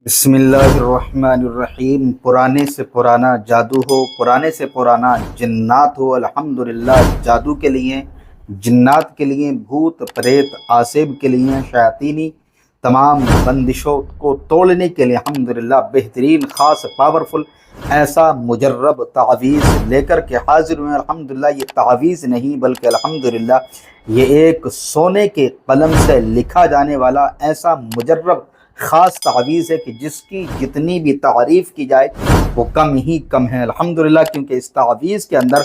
बिस्मिल्लाहिर्रहमानिर्रहीम। पुराने से पुराना जादू हो, पुराने से पुराना जिन्नात हो, अल्हम्दुलिल्लाह जादू के लिए, जिन्नात के लिए, भूत प्रेत आसेब के लिए, शयातीनी तमाम बंदिशों को तोड़ने के लिए अल्हम्दुलिल्लाह बेहतरीन ख़ास पावरफुल ऐसा मुजर्रब तावीज़ लेकर के हाजिर हुए। अल्हम्दुलिल्लाह ये तावीज़ नहीं बल्कि अल्हम्दुलिल्लाह ये एक सोने के कलम से लिखा जाने वाला ऐसा मुजर्रब ख़ास तावीज़ है कि जिसकी जितनी भी तारीफ़ की जाए वो कम ही कम है अल्हम्दुलिल्लाह। क्योंकि इस तावीज़ के अंदर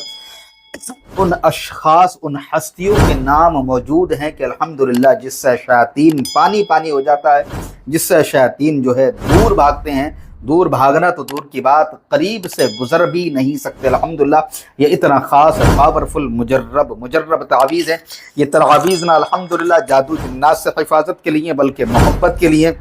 उन अशख़ास, उन हस्तियों के नाम मौजूद हैं कि अल्हम्दुलिल्लाह जिससे शयातीन पानी पानी हो जाता है, जिससे शयातीन जो है दूर भागते हैं। दूर भागना तो दूर की बात, करीब से गुजर भी नहीं सकते अल्हम्दुलिल्लाह। ये इतना ख़ास पावरफुल मुजर्रब तावीज़ है। ये तावीज़ ना अल्हम्दुलिल्लाह जादू जिन्नात से हिफाजत के लिए बल्कि मोहब्बत के लिए,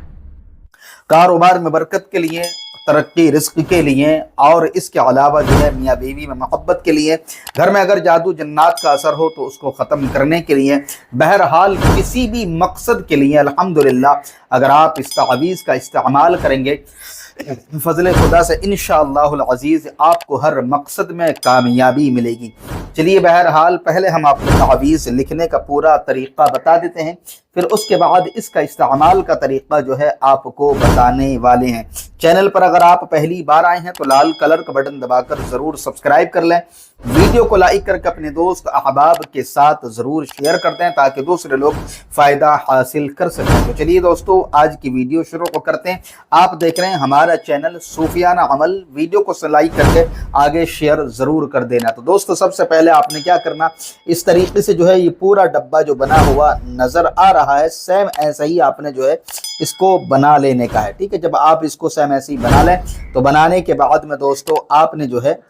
कारोबार में बरकत के लिए, तरक्की रिस्क के लिए और इसके अलावा जो है मियाँ बीवी में मोहब्बत के लिए, घर में अगर जादू जन्नात का असर हो तो उसको ख़त्म करने के लिए, बहरहाल किसी भी मकसद के लिए अल्हम्दुलिल्लाह अगर आप इस तावीज़ का इस्तेमाल करेंगे फजल खुदा से इंशाअल्लाहुल अज़ीज़ आपको हर मकसद में कामयाबी मिलेगी। चलिए बहरहाल पहले हम आपको तावीज़ लिखने का पूरा तरीक़ा बता देते हैं, फिर उसके बाद इसका इस्तेमाल का तरीक़ा जो है आपको बताने वाले हैं। चैनल पर अगर आप पहली बार आए हैं तो लाल कलर का बटन दबाकर ज़रूर सब्सक्राइब कर लें। वीडियो को लाइक करके अपने दोस्त अहबाब के साथ ज़रूर शेयर कर दें ताकि दूसरे लोग फ़ायदा हासिल कर सकें। तो चलिए दोस्तों आज की वीडियो शुरू करते हैं। आप देख रहे हैं हमारा चैनल सूफियाना अमल। वीडियो को लाइक करके आगे शेयर ज़रूर कर देना। तो दोस्तों सबसे पहले आपने क्या करना, इस तरीके से जो है ये पूरा डब्बा जो बना हुआ नज़र आ रहा है सेम ऐसा ही आपने जो है इसको बना लेने का है। ठीक है, जब आप इसको सेम ऐसे ही बना लें तो बनाने के बाद में दोस्तों आपने जो है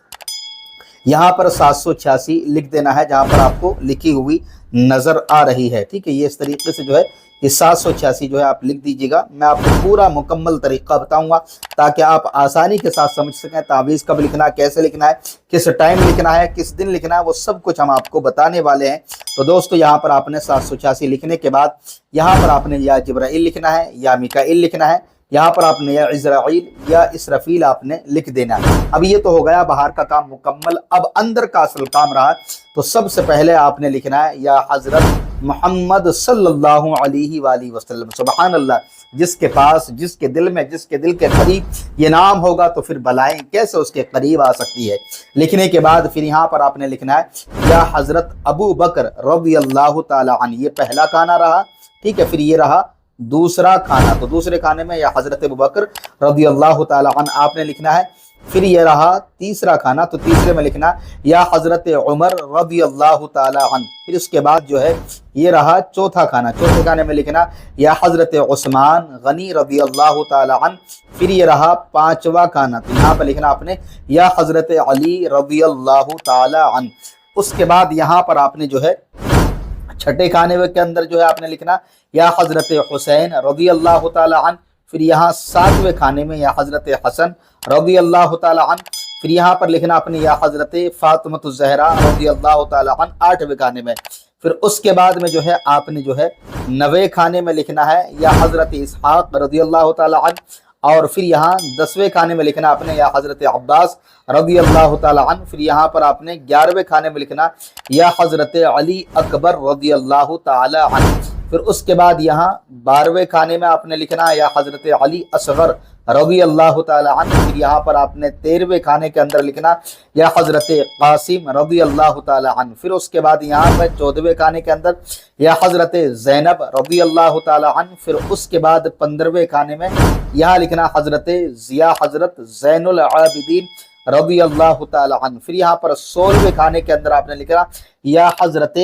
यहाँ पर 786 लिख देना है जहाँ पर आपको लिखी हुई नज़र आ रही है। ठीक है, ये इस तरीके से जो है ये 786 जो है आप लिख दीजिएगा। मैं आपको पूरा मुकम्मल तरीक़ा बताऊंगा ताकि आप आसानी के साथ समझ सकें तावीज़ कब लिखना है, कैसे लिखना है, किस टाइम लिखना है, किस दिन लिखना है, वो सब कुछ हम आपको बताने वाले हैं। तो दोस्तों यहाँ पर आपने 786 लिखने के बाद यहाँ पर आपने या जिब्राइल लिखना है या मिकाइल लिखना है, यहाँ पर आपने या इज़राइल या इसराफील आपने लिख देना है। अब ये तो हो गया बाहर का काम मुकम्मल, अब अंदर का असल काम रहा। तो सबसे पहले आपने लिखना है या हज़रत मोहम्मद सल्लल्लाहु अलैहि वसल्लम। सुबहान अल्लाह, जिसके पास, जिसके दिल में, जिसके दिल के करीब ये नाम होगा तो फिर बलाएं कैसे उसके करीब आ सकती है। लिखने के बाद फिर यहाँ पर आपने लिखना है या हज़रत अबू बकर रज़ियल्लाहु ताला अन्हु। ये पहला खाना रहा। ठीक है, फिर ये रहा दूसरा खाना। तो दूसरे खाने में या हज़रत अबू बकर रज़ियल्लाहु ताला अन्हु आपने लिखना है। फिर ये रहा तीसरा खाना, तो तीसरे में लिखना या हज़रत उमर रज़ियल्लाहु ताला अन्हु। फिर उसके बाद जो है ये रहा चौथा खाना। चौथे खाने में लिखना या हज़रत उस्मान गनी रज़ियल्लाहु ताला अन्हु। फिर ये रहा पांचवा खाना, तो यहाँ पर लिखना आपने या हज़रत अली रज़ियल्लाहु ताला अन्हु। उसके बाद यहाँ पर आपने जो है छठे खाने के अंदर जो है आपने लिखना या हज़रत हुसैन रज़ियल्लाहु ताला अन्हु। फिर यहाँ सातवें खाने में या हज़रत हसन रज़ियल्लाहु ताला अन्हु। फिर यहाँ पर लिखना आपने या हज़रत फ़ातिमतुज़ ज़हरा रज़ियल्लाहु ताला अन्हा आठवें खाने में। फिर उसके बाद में जो है आपने जो है नवे खाने में लिखना है या हज़रत इसहाक़ रज़ियल्लाहु ताला अन्हु। और फिर यहाँ 10वें खाने में लिखना आपने या हज़रत अब्बास रज़ियल्लाहु ताला अन्हु। फिर यहाँ पर आपने 11वें खाने में लिखना या हज़रत अली अकबर रज़ियल्लाहु ताला अन्हु। फिर उसके बाद यहाँ 12वें खाने में आपने लिखना या हज़रत अली असग़र रज़ियल्लाहु ताला अन्हु। फिर यहाँ पर आपने 13वें खाने के अंदर लिखना या हज़रत क़ासिम रज़ियल्लाहु ताला अन्हु। फिर उसके बाद यहाँ पर 14वें खाने के अंदर या हज़रत ज़ैनब रज़ियल्लाहु ताला अन्हु। फिर उसके बाद 15वें खाने में यहाँ लिखना हज़रत ज़िया हज़रत ज़ैनुल आबिदीन रज़ियल्लाहु ताला अन्हु। फिर यहाँ पर 16वें खाने के अंदर आपने लिखना या हज़रत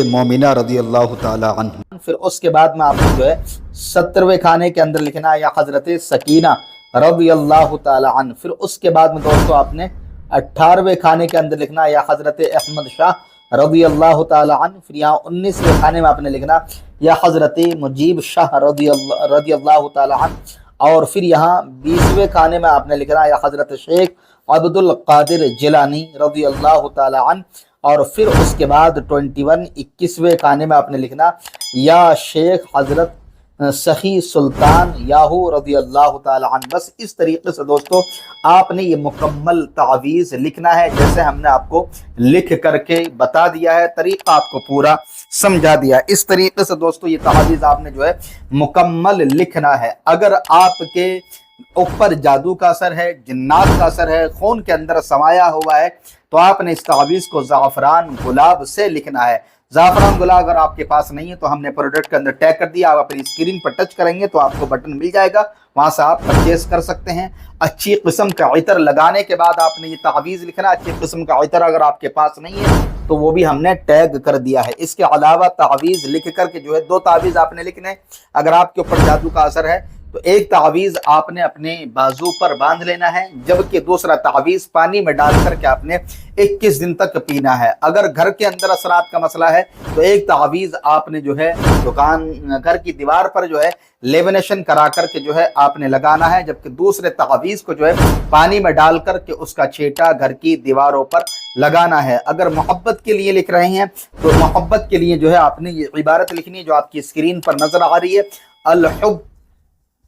मोमिना रज़ियल्लाहु ताला अन्हु। फिर उसके बाद में आपने जो है 17वें खाने के अंदर लिखना या हज़रत सकीना रज़ियल्लाहु ताला अन्हु। फिर उसके बाद में दोस्तों आपने 18वें खाने के अंदर लिखना या हज़रत अहमद शाह रज़ियल्लाहु ताला अन्हु। फिर यहाँ 19वें खाने में आपने लिखना या हज़रत मुजीब शाह रज़ियल्लाहु ताला अन्हु। और फिर यहाँ 20वें खाने में आपने लिखना या हज़रत शेख अब्दुल कादिर जिलानी रज़ियल्लाहु ताला अन्हु। और फिर उसके बाद 21वें खाने में आपने लिखना या शेख हज़रत सखी सुल्तान याहू रज़ी अल्लाह ताला अन्हु। बस इस तरीके से दोस्तों आपने ये मुकम्मल तावीज़ लिखना है, जैसे हमने आपको लिख करके बता दिया है, तरीका आपको पूरा समझा दिया। इस तरीके से दोस्तों ये तावीज़ आपने जो है मुकम्मल लिखना है। अगर आपके ऊपर जादू का असर है, जिन्नात का असर है, खून के अंदर समाया हुआ है, तो आपने इस तावीज़ को ज़ाफ़रान गुलाब से लिखना है। ज़ाफ़रान गुलाब अगर आपके पास नहीं है तो हमने प्रोडक्ट के अंदर टैग कर दिया, आप अपनी स्क्रीन पर टच करेंगे तो आपको बटन मिल जाएगा, वहां से आप परचेज कर सकते हैं। अच्छी किस्म का इतर लगाने के बाद आपने ये तावीज़ लिखना। अच्छी किस्म का इतर अगर आपके पास नहीं है तो वो भी हमने टैग कर दिया है। इसके अलावा तावीज़ लिख करके जो है 2 तावीज़ आपने लिखने हैं। अगर आपके ऊपर जादू का असर है तो एक तावीज़ आपने अपने बाजू पर बांध लेना है, जबकि दूसरा तावीज़ पानी में डाल करके आपने 21 दिन तक पीना है। अगर घर के अंदर असरात का मसला है तो एक तावीज़ आपने जो है घर की दीवार पर जो है लेमिनेशन करा करके जो है आपने लगाना है, जबकि दूसरे तावीज़ को जो है पानी में डाल करके उसका छींटा घर की दीवारों पर लगाना है। अगर मोहब्बत के लिए लिख रहे हैं तो मोहब्बत के लिए जो है आपने ये इबारत लिखनी है जो आपकी स्क्रीन पर नजर आ रही है,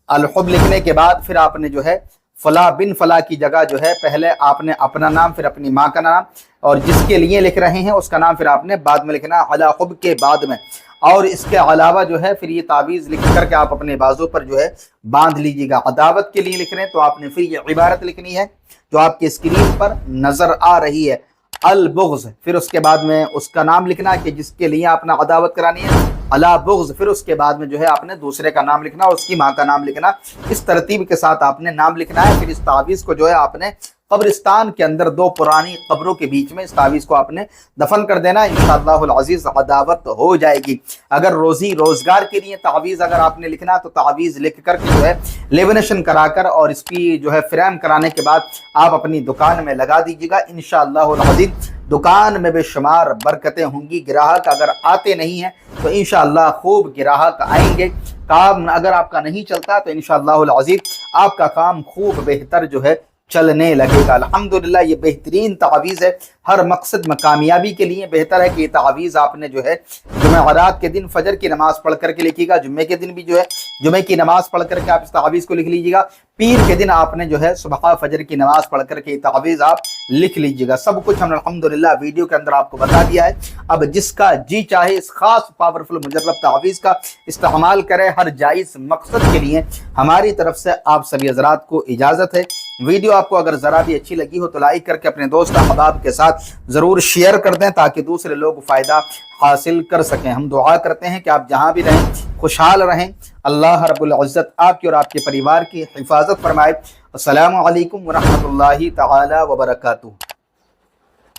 अल-हुब लिखने के बाद फिर आपने जो है फला बिन फला की जगह जो है पहले आपने अपना नाम, फिर अपनी माँ का नाम, और जिसके लिए लिख रहे हैं उसका नाम फिर आपने बाद में लिखना, अला हुब के बाद में। और इसके अलावा जो है फिर ये तावीज़ लिख करके आप अपने बाजू पर जो है बांध लीजिएगा। अदावत के लिए लिख रहे हैं तो आपने फिर ये इबारत लिखनी है जो आपकी स्क्रीन पर नजर आ रही है, अल बुग़्ज़, फिर उसके बाद में उसका नाम लिखना कि जिसके लिए आपने अदावत करानी है, अला बुग़्ज़, फिर उसके बाद में जो है आपने दूसरे का नाम लिखना और उसकी माँ का नाम लिखना। इस तरतीब के साथ आपने नाम लिखना है। फिर इस तावीज़ को जो है आपने कब्रिस्तान के अंदर 2 पुरानी कब्रों के बीच में इस तावीज़ को आपने दफन कर देना। इंशाअल्लाहुल अज़ीज़ अदावत हो जाएगी। अगर रोज़ी रोज़गार के लिए तावीज़ अगर आपने लिखना तो तावीज़ लिख कर जो है लेमिनेशन कराकर और इसकी जो है फ्रेम कराने के बाद आप अपनी दुकान में लगा दीजिएगा। इंशाअल्लाहुल अज़ीज़ दुकान में बेशुमार बरकतें होंगी। ग्राहक अगर आते नहीं हैं तो इंशाअल्लाह खूब ग्राहक आएंगे। काम अगर आपका नहीं चलता तो इंशाअल्लाहुल अज़ीज़ आपका काम खूब बेहतर जो है चलने लगेगा। अल्हम्दुलिल्लाह ये बेहतरीन तावीज़ है, हर मकसद में कामयाबी के लिए बेहतर है कि ये तावीज़ आपने जो है जुमेरात के दिन फजर की नमाज़ पढ़ करके लिखिएगा, जुम्मे के दिन भी जो है जुम्मे की नमाज़ पढ़ करके आप इस तावीज़ को लिख लीजिएगा, पीर के दिन आपने जो है सुबह फजर की नमाज़ पढ़ करके ये तावीज़ आप लिख लीजिएगा। सब कुछ हमने अल्हम्दुलिल्लाह वीडियो के अंदर आपको बता दिया है। अब जिसका जी चाहे इस खास पावरफुल मुजर्रब तावीज़ का इस्तेमाल करें हर जायज़ मकसद के लिए। हमारी तरफ से आप सभी हज़रात को इजाज़त है। वीडियो आपको अगर ज़रा भी अच्छी लगी हो तो लाइक करके अपने दोस्त अहबाब के साथ ज़रूर शेयर कर दें ताकि दूसरे लोग फ़ायदा हासिल कर सकें। हम दुआ करते हैं कि आप जहाँ भी रहें खुशहाल रहें। अल्लाह रब्बुल इज़्ज़त आपकी और आपके परिवार की हिफाजत फरमाए। अस्सलामु अलैकुम व रहमतुल्लाहि तआला व बरकातुहू।